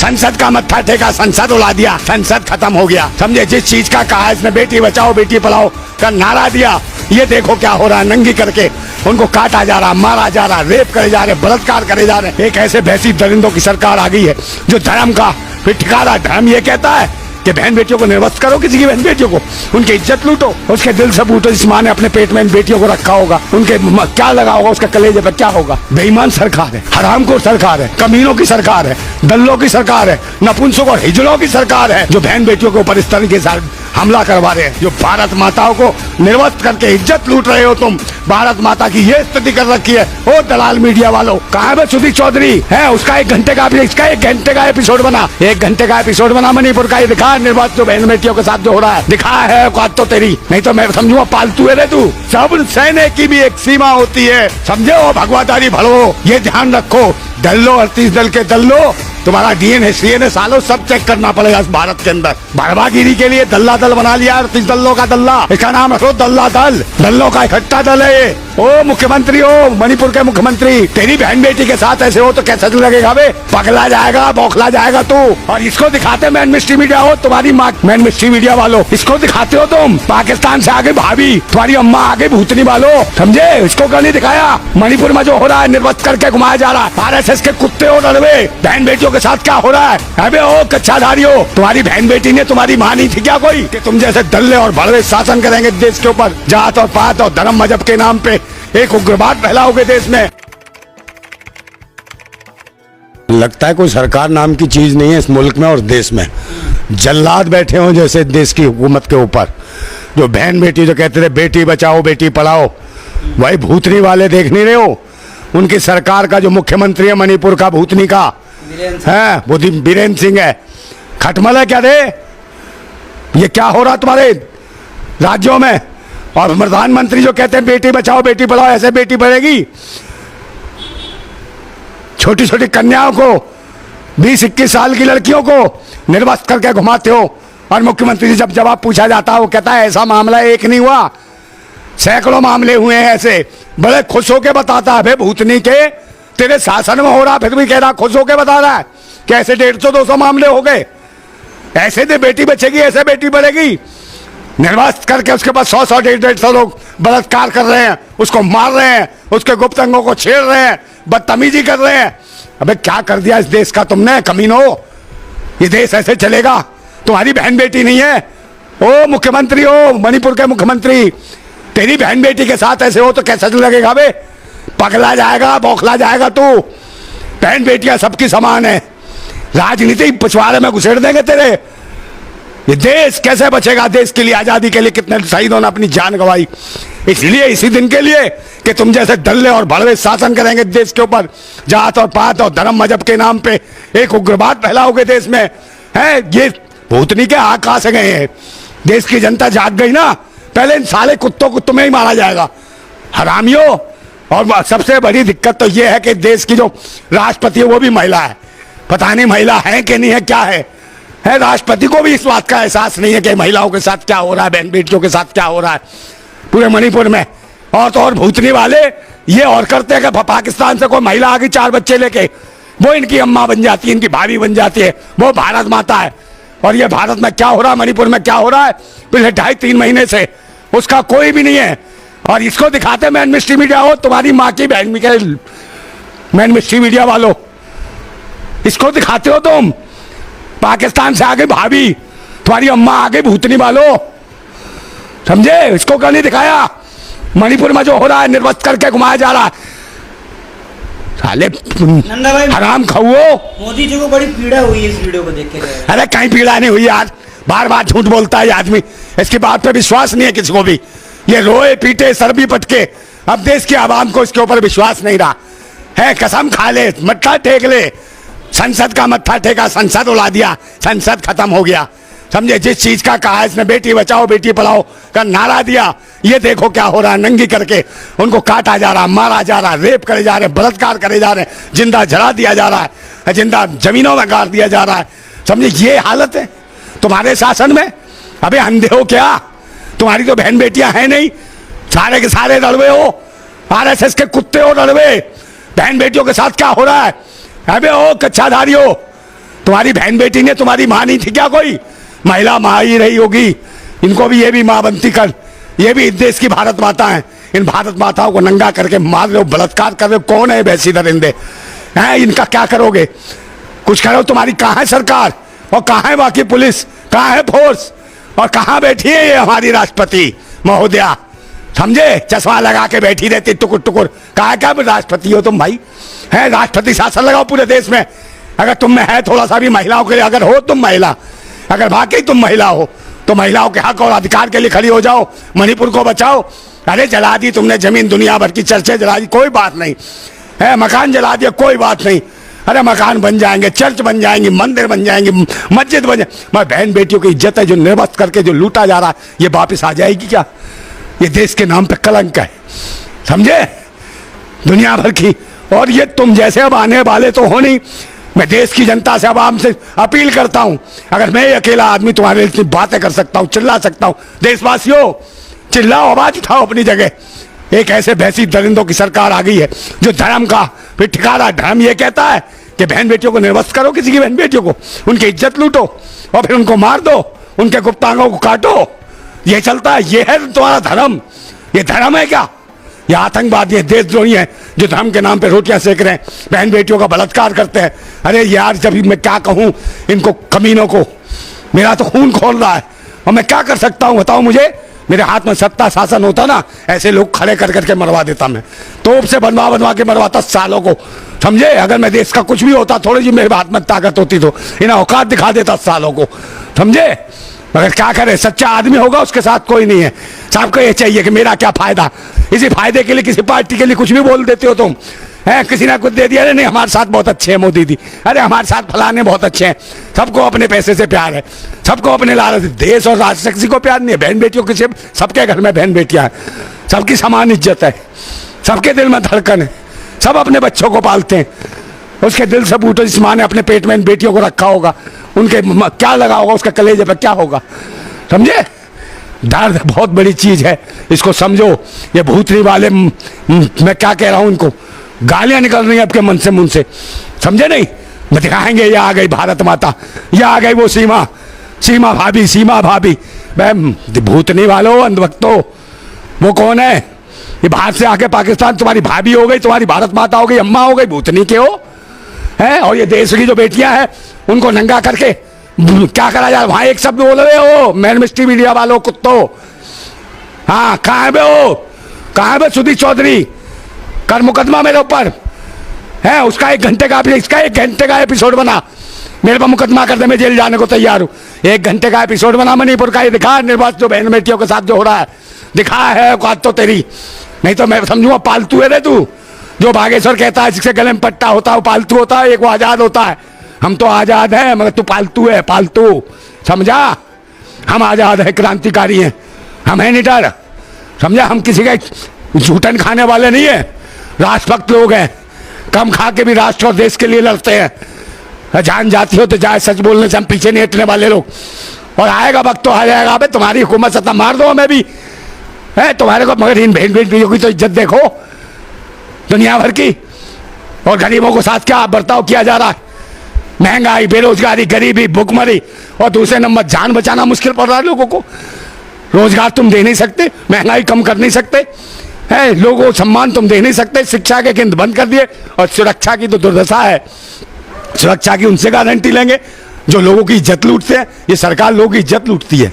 संसद का मत्था टेका, संसद उड़ा दिया, संसद खत्म हो गया। समझे, जिस चीज का कहा इसने बेटी बचाओ बेटी पढ़ाओ का नारा दिया, ये देखो क्या हो रहा है। नंगी करके उनको काटा जा रहा, मारा जा रहा, रेप करे जा रहे, बलात्कार करे जा रहे। एक ऐसे भैंसी दरिंदों की सरकार आ गई है जो धर्म का फिर ठिकाना, धर्म ये कहता है कि बहन बेटियों को निर्वस्त करो, किसी की बहन बेटियों को उनकी इज्जत लूटो, उसके दिल से पूछो जिस माँ ने अपने पेट में इन बेटियों को रखा होगा उनके क्या लगा होगा, उसका कलेजे पे क्या होगा। बेईमान सरकार है, हरामखोर सरकार है, कमीनों की सरकार है, दल्लों की सरकार है, नपुंसकों और हिजड़ों की सरकार है जो बहन बेटियों के ऊपर इस तरीके से हमला करवा रहे हैं, जो भारत माताओं को निर्वस्त करके इज्जत लूट रहे हो तुम। भारत माता की ये स्थिति कर रखी है। ओ दलाल मीडिया वालों, कहाँ है सुधीर चौधरी है? उसका 1 घंटे का, इसका 1 घंटे का एपिसोड बना, 1 घंटे का एपिसोड बना मणिपुर का। ये दिखा निर्वस्त जो बहन बेटियों के साथ जो हो रहा है, दिखा है औकात तो तेरी, नहीं तो मैं समझूंगा पालतू है रे तू। सब सहने की भी एक सीमा होती है, समझे हो भगवादारी भड़ो, ये ध्यान रखो। दल्लो 38 दल के दल्लो, तुम्हारा डीएनए सीएनए सालों सब चेक करना पड़ेगा इस भारत के अंदर। भरवागिरी के लिए दल्ला दल बना लिया, 38 दल्लों का दल्ला, इसका नाम रखो दल्ला दल, दल्लों का इकट्ठा दल है ये। ओ मुख्यमंत्री हो, मणिपुर के मुख्यमंत्री, तेरी बहन बेटी के साथ ऐसे हो तो कैसा लगेगा बे? पगला जाएगा, बौखला जाएगा तू। और इसको दिखाते मैन मिस्ट्री मीडिया हो, तुम्हारी माँ मैन मिस्ट्री मीडिया वालों, इसको दिखाते हो तुम। पाकिस्तान से आगे भाभी, तुम्हारी अम्मा आगे भूतनी वालों, समझे? इसको कल नहीं दिखाया। मणिपुर में जो हो रहा है, निर्वस्त करके घुमाया जा रहा है, RSS के कुत्ते हो लड़वे, बहन बेटियों के साथ क्या हो रहा है? अबे ओ कच्चाधारी हो, तुम्हारी बहन बेटी ने तुम्हारी माँ नहीं थी क्या कोई कि तुम जैसे दल्ले और भड़वे शासन करेंगे देश के ऊपर? जात और पात और धर्म मजहब के नाम पे एक उग्रवाद फैलाओगे देश में। लगता है कोई सरकार नाम की चीज नहीं है इस मुल्क में और देश में। जल्लाद बैठे हो जैसे देश की हुकूमत के ऊपर, जो बहन बेटी जो कहते थे बेटी बचाओ बेटी पढ़ाओ, वही भूतनी वाले देख नहीं रहे हो। उनकी सरकार का जो मुख्यमंत्री है मणिपुर का भूतनी का है, वो बीरेन सिंह है। खटमल है क्या रे? ये क्या हो रहा तुम्हारे राज्यों में? और प्रधानमंत्री जो कहते हैं बेटी बचाओ बेटी पढ़ाओ, ऐसे बेटी बढ़ेगी? छोटी छोटी कन्याओं को, 20-21 साल की लड़कियों को निर्वस्त करके घुमाते हो। और मुख्यमंत्री से जब जवाब पूछा जाता है वो कहता है ऐसा मामला एक नहीं हुआ, सैकड़ों मामले हुए हैं ऐसे। बड़े खुश होके बताता है, भाई भूतनी के तेरे शासन में हो रहा, फिर भी कह रहा, खुश होके बता रहा है कि ऐसे 150-200 मामले हो गए, ऐसे तो बेटी बचेगी, ऐसे बेटी बढ़ेगी। निर्वस्त करके उसके बाद 100-150 लोग बलात्कार कर रहे हैं, उसको मार रहे हैं, उसके गुप्त अंगों को छेड़ रहे हैं, बदतमीजी कर रहे हैं। अबे क्या कर दिया इस देश का तुमने कमीनो? ये देश ऐसे चलेगा? तुम्हारी बहन बेटी नहीं है? ओ मुख्यमंत्री हो, मणिपुर के मुख्यमंत्री, तेरी बहन बेटी के साथ ऐसे हो तो कैसा लगेगा बे? पगला जाएगा, बौखला जाएगा तू। बहन बेटियां सबकी समान है, राजनीति पिछवाड़े में घुसेड़ देंगे तेरे। ये देश कैसे बचेगा? देश के लिए, आजादी के लिए कितने शहीदों ने अपनी जान गंवाई, इसलिए इसी दिन के लिए कि तुम जैसे दल्ले और भड़वे शासन करेंगे देश के ऊपर। जात और पात और धर्म मजहब के नाम पे एक उग्रवाद फैलाओगे देश में, है? ये भूतनी के हाथ कहां से गए हैं? देश की जनता जाग गई ना, पहले इन साले कुत्तों को तुम्हें ही मारा जाएगा, हरामियों। और सबसे बड़ी दिक्कत तो ये है कि देश की जो राष्ट्रपति है वो भी महिला है। पता नहीं महिला है कि नहीं है, क्या है? राष्ट्रपति को भी इस बात का एहसास नहीं है कि महिलाओं के साथ क्या हो रहा है, बहन बेटियों के साथ क्या हो रहा है पूरे मणिपुर में। और तो और भूतनी वाले ये और करते हैं कि पाकिस्तान से कोई महिला आ गई 4 बच्चे लेके, वो इनकी अम्मा बन जाती है, इनकी भाभी बन जाती है, वो भारत माता है। और ये भारत में क्या हो रहा है, मणिपुर में क्या हो रहा है पिछले 2.5-3 महीने से, उसका कोई भी नहीं है। और इसको दिखाते मैन मिस्ट्री मीडिया हो, तुम्हारी माँ की बहन, मैन मिस्ट्री मीडिया वालों, इसको दिखाते हो तुम। पाकिस्तान से आगे भाभी, तुम्हारी अम्मा आगे भूतनी वालों, समझे? इसको कल नहीं दिखाया। मणिपुर में जो हो रहा है, निर्वस्त करके घुमाया जा रहा है, साले हराम खाओ। मोदी जी को बड़ी पीड़ा हुई है इस वीडियो को देख के। अरे कहीं पीड़ा नहीं हुई यार, बार बार झूठ बोलता है आदमी, इसकी बात पे विश्वास नहीं है किसी को भी। ये रोए पीटे सर भी पटके, अब देश की आवाम को इसके ऊपर विश्वास नहीं रहा है। कसम खा ले, मत्था टेक ले, संसद का मत्था टेका, संसद उड़ा दिया, संसद खत्म हो गया। समझे, जिस चीज का कहा इसने बेटी बचाओ बेटी पढ़ाओ का नारा दिया, ये देखो क्या हो रहा है। नंगी करके उनको काटा जा रहा, मारा जा रहा, रेप करे जा रहे, बलात्कार करे जा रहे, जिंदा जला दिया जा रहा है, जिंदा जमीनों में गाड़ दिया जा रहा है। समझे, ये हालत है तुम्हारे शासन में। अबे अंधे हो क्या? तुम्हारी तो बहन बेटियां हैं नहीं, सारे के सारे लड़वे हो, RSS के कुत्ते हो लड़वे। बहन बेटियों के साथ क्या हो रहा है? अबे ओ कच्चाधारी हो, तुम्हारी बहन बेटी ने तुम्हारी माँ नहीं थी क्या? कोई महिला माँ ही रही होगी। इनको भी ये भी माँ बनती कर। ये भी इस देश की भारत माता है। इन भारत माताओं को नंगा करके मार रहे हो, बलात्कार कर रहे हो। कौन है वैसी दरिंदे हैं? इनका क्या करोगे? कुछ करो। तुम्हारी कहाँ है सरकार और कहाँ है बाकी पुलिस, कहाँ है फोर्स और कहाँ बैठी है ये हमारी राष्ट्रपति महोदया? समझे, चश्मा लगा के बैठी रहती टुकुर टुकुर। कहाँ क्या राष्ट्रपति हो तुम भाई? है राष्ट्रपति शासन लगाओ पूरे देश में। अगर तुम में है थोड़ा सा भी महिलाओं के लिए, अगर हो तुम महिला, अगर वाकई तुम महिला हो तो महिलाओं के हक और अधिकार के लिए खड़ी हो जाओ। मणिपुर को बचाओ। अरे जला दी तुमने जमीन, दुनिया भर की चर्चें जला दी, कोई बात नहीं है। मकान जला दिया, कोई बात नहीं। अरे मकान बन जाएंगे, चर्च बन जाएंगे, मंदिर बन जाएंगे, मस्जिद बन जाए। मैं बहन बेटियों की इज्जत है जो निर्वस्त करके जो लूटा जा रहा है, ये वापिस आ जाएगी क्या? ये देश के नाम पे कलंक है, समझे, दुनिया भर की। और ये तुम जैसे अब आने वाले तो हो नहीं। मैं देश की जनता से, आवाम से अपील करता हूं, अगर मैं अकेला आदमी तुम्हारे लिए इतनी बातें कर सकता हूं, चिल्ला सकता हूं, देशवासियों चिल्लाओ, आवाज उठाओ अपनी जगह। एक ऐसे भैंसी दरिंदों की सरकार आ गई है जो धर्म का फिर ठिकाना, धर्म ये कहता है कि बहन बेटियों को निर्वस्त करो, किसी की बहन बेटियों को, उनकी इज्जत लूटो और फिर उनको मार दो, उनके गुप्तांगों को काटो। ये चलता है, ये है तुम्हारा धर्म। ये धर्म है क्या? ये आतंकवादी है, देशद्रोही है जो धर्म के नाम पे रोटियां सेक रहे हैं, बहन बेटियों का बलात्कार करते हैं। अरे यार, जब मैं क्या कहूं इनको कमीनों को, मेरा तो खून खोल रहा है और मैं क्या कर सकता हूं बताओ मुझे? मेरे हाथ में सत्ता शासन होता ना, ऐसे लोग खड़े कर करके मरवा देता मैं, तोप से बनवा के मरवाता सालों को, समझे। अगर मैं देश का कुछ भी होता, थोड़ी जी मेरे हाथ में ताकत होती तो इन्हें औकात दिखा देता सालों को, समझे। मगर क्या करे, सच्चा आदमी होगा उसके साथ कोई नहीं है। सबको ये चाहिए कि मेरा क्या फायदा, इसी फायदे के लिए किसी पार्टी के लिए कुछ भी बोल देते हो तुम। है किसी ने कुछ दे दिया, नहीं हमारे साथ बहुत अच्छे हैं मोदी जी, अरे हमारे साथ फलाने बहुत अच्छे हैं। सबको अपने पैसे से प्यार है, सबको अपने लालच। देश और राष्ट्र से किसी को प्यार नहीं है। बहन बेटियों के, सबके घर में बहन बेटियां हैं, सबकी समान इज्जत है, सबके दिल में धड़कन है, सब अपने बच्चों को पालते हैं। उसके दिल से पूछो, जिस माँ ने अपने पेट में इन बेटियों को रखा होगा, उनके क्या लगा होगा, उसके कलेजे पर क्या होगा, समझे। दर्द बहुत बड़ी चीज है, इसको समझो। ये भूतनी वाले, मैं क्या कह रहा हूं, इनको गालियां निकल रही हैं आपके मन से, मुंह से, समझे नहीं। मैं दिखाएंगे, ये आ गई भारत माता, ये आ गई वो सीमा भाभी। भूतनी वालों, अंधभक्तों, वो कौन है? ये बाहर से आके पाकिस्तान तुम्हारी भाभी हो गई, तुम्हारी भारत माता हो गई, अम्मा हो गई, भूतनी के हो है। और ये देश की जो बेटियां हैं उनको नंगा करके क्या करा जाए? वहां एक शब्द बोल रहे हो, मैन मिस्ट्री मीडिया वालों, कुत्तों। हाँ, कहाँ पे हो? कहाँ पे सुधीर चौधरी? कर मुकदमा मेरे ऊपर है, उसका 1 घंटे का, इसका 1 घंटे का एपिसोड बना, मेरे पर मुकदमा कर दे, मैं जेल जाने को तैयार हूं। 1 घंटे का एपिसोड बना मणिपुर का, ये दिखा निर्वासित जो बहन बेटियों के साथ जो हो रहा है, दिखा है औकात तो तेरी। नहीं तो मैं समझूंगा पालतू है रे तू। जो बागेश्वर कहता है जिसके गले में पट्टा होता है वो पालतू होता है, एक वो आजाद होता है। हम तो आजाद हैं, मगर तू पालतू है, पालतू, समझा। हम आजाद है, क्रांतिकारी हैं, हम है निडर, समझा। हम किसी का झूठन खाने वाले नहीं है, राष्ट्रभक्त लोग हैं, कम खा के भी राष्ट्र और देश के लिए लड़ते हैं। जान जाती हो तो जाए, सच बोलने से हम पीछे नहीं हटने वाले लोग। और आएगा वक्त तो आ जाएगा, अबे तुम्हारी हुकूमत सत्ता मार दो हमें भी है तुम्हारे को, मगर इन बहन बेटियों की तो इज्जत देखो दुनिया भर की। और गरीबों को साथ क्या बर्ताव किया जा रहा है? महंगाई, बेरोजगारी, गरीबी, भूखमरी, और दूसरे नंबर जान बचाना मुश्किल पड़ रहा है लोगों को। रोजगार तुम दे नहीं सकते, महंगाई कम कर नहीं सकते है, लोगों को सम्मान तुम दे नहीं सकते, शिक्षा के केंद्र बंद कर दिए। और सुरक्षा की तो दुर्दशा है। सुरक्षा की उनसे गारंटी लेंगे जो लोगों की इज्जत लूटते हैं। ये सरकार लोगों की इज्जत लूटती है,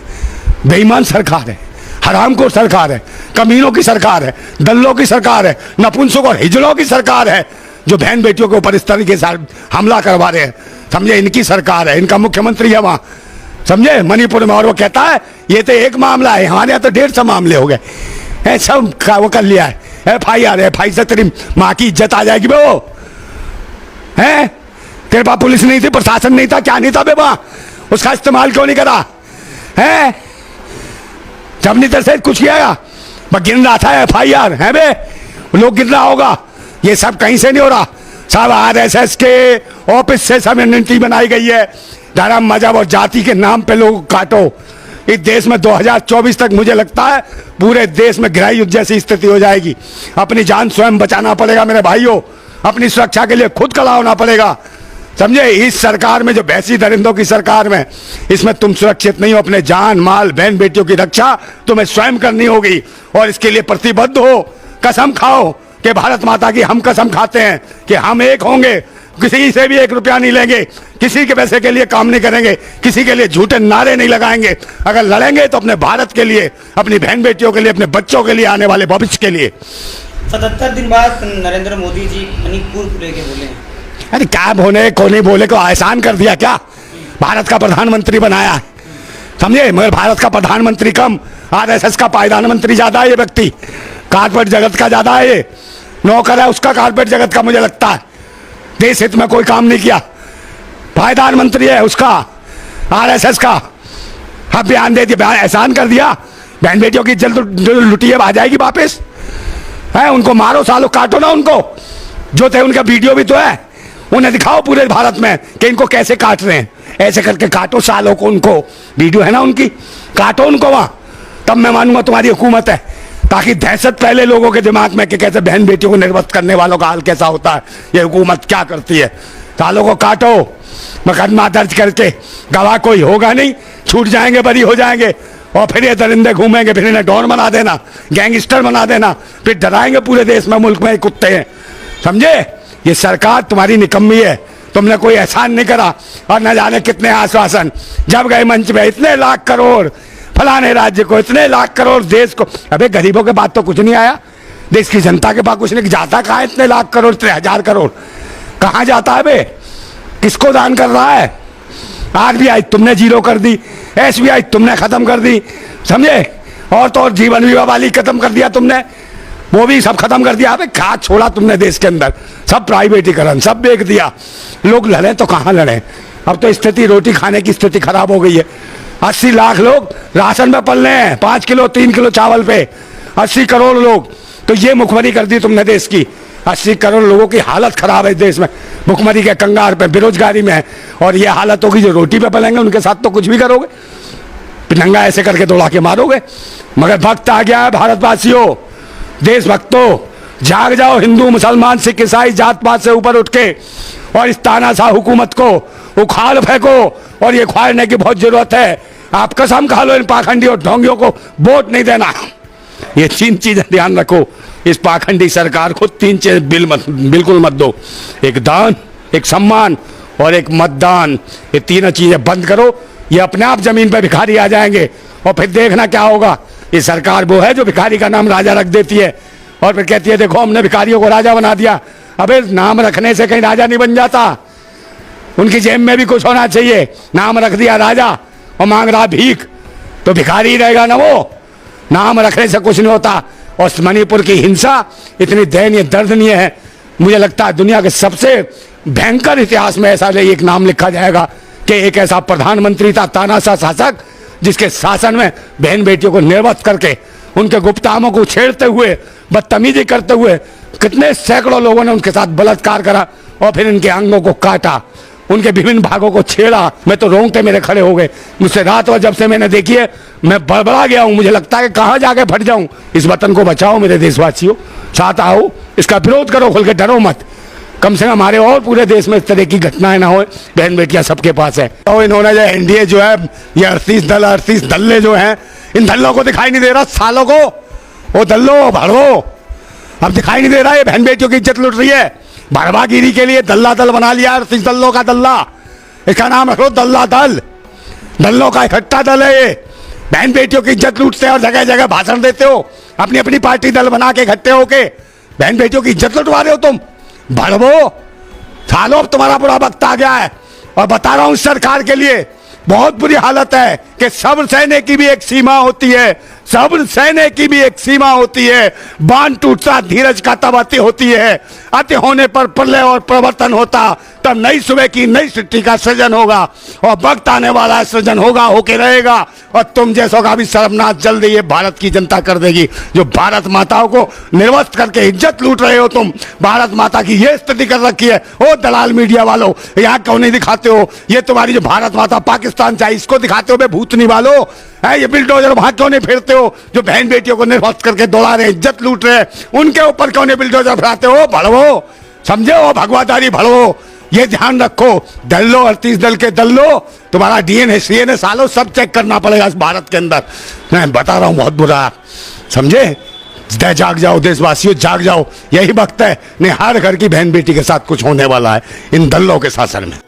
बेईमान सरकार है, हरामखोर सरकार है, कमीनों की सरकार है, दल्लों की सरकार है, नपुंसकों और हिजड़ों की सरकार है, जो बहन बेटियों के ऊपर इस तरीके से हमला करवा रहे हैं, समझे। इनकी सरकार है, इनका मुख्यमंत्री है वहां, समझे, मणिपुर में। और वो कहता है ये तो एक मामला है, हमारे यहाँ तो 150 मामले हो गए हैं, सब वो कर लिया है। FIR से तेरी माँ की इज्जत आ जाएगी बे। वो है, तेरे पास पुलिस नहीं थी, प्रशासन नहीं था, क्या नहीं था बे वहां, उसका इस्तेमाल क्यों नहीं करा है? जब नहीं तेरे से कुछ किया, गिन रहा था FIR है बे, लोग गिन रहा होगा। ये सब कहीं से नहीं हो रहा, सब RSS के ऑफिस से सब नीति बनाई गई है। धर्म, मजहब और जाति के नाम पे लोग काटो। इस देश में 2024 तक मुझे लगता है पूरे देश में गृह युद्ध जैसी स्थिति हो जाएगी। अपनी जान स्वयं बचाना पड़ेगा मेरे भाइयों, अपनी सुरक्षा के लिए खुद खड़ा होना पड़ेगा, समझे? इस सरकार में, जो भैंसी दरिंदों की सरकार में, इसमें तुम सुरक्षित नहीं हो। अपने जान माल बहन बेटियों की रक्षा तुम्हें स्वयं करनी होगी और इसके लिए प्रतिबद्ध हो। कसम खाओ कि भारत माता की हम कसम खाते हैं कि हम एक होंगे, किसी से भी 1 रुपया नहीं लेंगे, किसी के पैसे के लिए काम नहीं करेंगे, किसी के लिए झूठे नारे नहीं लगाएंगे। अगर लड़ेंगे तो अपने भारत के लिए, अपनी बहन बेटियों के लिए, अपने बच्चों के लिए, आने वाले भविष्य के लिए। 77 दिन बाद नरेंद्र मोदी जी मणिपुर को लेके बोले हैं। अरे क्या बोले को नहीं बोले को आसान कर दिया क्या? भारत का प्रधानमंत्री बनाया है, समझे? मगर भारत का प्रधानमंत्री कम, आरएसएस का प्रधानमंत्री ज्यादा है। ये व्यक्ति कारपेट जगत का ज्यादा है, ये नौकर है उसका कारपेट जगत का। मुझे लगता है देश हित में कोई काम नहीं किया। प्रधानमंत्री है उसका आरएसएस का। अब बयान दे दिया, एहसान कर दिया। बहन बेटियों की इज्जत जो लुटी है आ जाएगी वापस है। उनको मारो सालों, काटो ना उनको। जो थे उनका वीडियो भी तो है, उन्हें दिखाओ पूरे भारत में कि इनको कैसे काट रहे हैं। ऐसे करके काटो सालों को, उनको वीडियो है ना उनकी, काटो उनको वहां, तब मैं मानूंगा तुम्हारी हुकूमत है। ताकि दहशत पहले लोगों के दिमाग में कि कैसे बहन बेटियों को निर्वस्त करने वालों का हाल कैसा होता है, ये हुकूमत क्या करती है। सालों को काटो, मुकदमा दर्ज करके, गवाह कोई होगा नहीं, छूट जाएंगे, बरी हो जाएंगे, और फिर ये दरिंदे घूमेंगे, फिर इन्हें डॉन बना देना, गैंगस्टर बना देना, फिर डराएंगे पूरे देश में, मुल्क में कुत्ते हैं। समझे? ये सरकार तुम्हारी निकम्मी है, तुमने कोई एहसान नहीं करा। और न जाने कितने आश्वासन जब गए मंच पे, इतने लाख करोड़ फलाने राज्य को, इतने लाख करोड़ देश को। अबे गरीबों के बाद तो कुछ नहीं आया, देश की जनता के पास कुछ नहीं जाता। कहाँ है इतने लाख करोड़, इतने 1000 करोड़ कहाँ जाता है बे? किसको दान कर रहा है? आरबीआई तुमने जीरो कर दी, एसबीआई तुमने खत्म कर दी, समझे? और तो और जीवन बीमा वाली खत्म कर दिया तुमने, वो भी सब खत्म कर दिया। अबे क्या छोड़ा तुमने देश के अंदर? सब प्राइवेटीकरण, सब बेच दिया। लोग लड़े तो कहाँ लड़े? अब तो स्थिति, रोटी खाने की स्थिति खराब हो गई है। 80 लाख लोग राशन में पल रहे हैं, 5 किलो 3 किलो चावल पे, 80 करोड़ लोग। तो ये मुखबरी कर दी तुमने देश की। 80 करोड़ लोगों की हालत खराब है देश में, भुखमरी के कंगार पे, बेरोजगारी में है। और ये हालत होगी जो रोटी पे पलेंगे उनके साथ तो कुछ भी करोगे, नंगा ऐसे करके दौड़ा के मारोगे। मगर वक्त आ गया है भारतवासियों, देशभक्तों, जाग जाओ। हिंदू मुसलमान सिख ईसाई जात पात से ऊपर उठ के और इस तानाशाह हुकूमत को उखाड़ फेंको। और ये उखाड़ने की बहुत जरूरत है। आप कसम खा लो इन पाखंडी और ढोंगियों को वोट नहीं देना। ये 3 चीजें ध्यान रखो, इस पाखंडी सरकार को 3 चीजें बिल्कुल मत दो। एक दान, एक सम्मान और एक मतदान। ये 3 चीजें बंद करो, ये अपने आप जमीन पर भिखारी आ जाएंगे। और फिर देखना क्या होगा। ये सरकार वो है जो भिखारी का नाम राजा रख देती है और फिर कहती है देखो हमने भिखारियों को राजा बना दिया। अबे नाम रखने से कहीं राजा नहीं बन जाता, उनकी जेब में भी कुछ होना चाहिए। नाम रख दिया राजा और मांग रहा भीख, तो भिखारी ही रहेगा ना वो। नाम रखने से कुछ नहीं होता। और मणिपुर की हिंसा इतनी दयनीय दर्दनीय है, मुझे लगता है दुनिया के सबसे भयंकर इतिहास में ऐसा एक नाम लिखा जाएगा कि एक ऐसा प्रधानमंत्री था, तानाशाह शासक, जिसके शासन में बहन बेटियों को निर्वस्त करके, उनके गुप्तामों को छेड़ते हुए, बदतमीजी करते हुए कितने सैकड़ों लोगों ने उनके साथ बलात्कार करा और फिर इनके अंगों को काटा, उनके विभिन्न भागों को छेड़ा। मैं तो रोंगटे मेरे खड़े हो गए। मुझसे रात और जब से मैंने देखी है मैं बड़बड़ा गया हूं। मुझे लगता है कि कहां जाके फट जाऊं। इस वतन को बचाओ मेरे देशवासियों, साथ आओ, इसका विरोध करो, खुल के डरो मत। कम से कम हमारे और पूरे देश में इस तरह की घटनाएं ना हो। बहन बेटियां सबके पास है। तो इन्होंने जो एनडीए जो है, ये 38 दल्ले जो हैं, इन दल्लों को दिखाई नहीं दे रहा सालों को। वो दल्लो भड़ो, अब दिखाई नहीं दे रहा। ये बहन बेटियों की इज्जत लुट रही है। भड़वागिरी के लिए दल्ला दल बना लिया, 38 दल्लों का दल्ला। इसका नाम रखो दल्ला दल। दल्लों का इकट्ठा दल है ये। बहन बेटियों की इज्जत लूटते हो और जगह जगह भाषण देते हो, अपनी अपनी पार्टी दल बना के इकट्ठे होके बहन बेटियों की इज्जत लुटवा रहे हो तुम। भड़वो सालो, अब तुम्हारा बुरा वक्त आ गया है। और बता रहा हूं सरकार के लिए बहुत बुरी हालत है कि सब्र सहने की भी एक सीमा होती है। सब्र सहने की भी एक सीमा होती है। बांध टूटता धीरज का तब अति होती है। अति होने पर प्रलय और प्रवर्तन होता, तब नई सुबह की नई सृष्टि का सृजन होगा। और वक्त आने वाला सृजन होगा, होके रहेगा। और तुम जैसों का भी सर्वनाश जल्दी ये भारत की जनता कर देगी, जो भारत माताओं को निर्वस्त करके इज्जत लूट रहे हो तुम। भारत माता की ये स्थिति कर रखी है। ओ दलाल मीडिया वालों, यहाँ क्यों नहीं दिखाते हो? ये तुम्हारी जो भारत माता पाकिस्तान चाहिए, इसको दिखाते हो बे भूतनी वालों। है ये बिल्डोजर वहां क्यों नहीं फिरते हो? जो बहन बेटियों को निर्वस्त करके दौड़ा रहे, इज्जत लूट रहे, उनके ऊपर क्यों नहीं बिल्डोजर फिराते हो? भड़वो, समझे हो? भगवादारी भड़वो, ये ध्यान रखो, दल लो 38 दल के दल लो, तुम्हारा डीएनए सीएनए सालो सब चेक करना पड़ेगा इस भारत के अंदर। मैं बता रहा हूं बहुत बुरा, समझे? जाग जाओ देशवासियों, जाग जाओ, यही वक्त है। नहीं हर घर की बहन बेटी के साथ कुछ होने वाला है इन दलों के शासन में।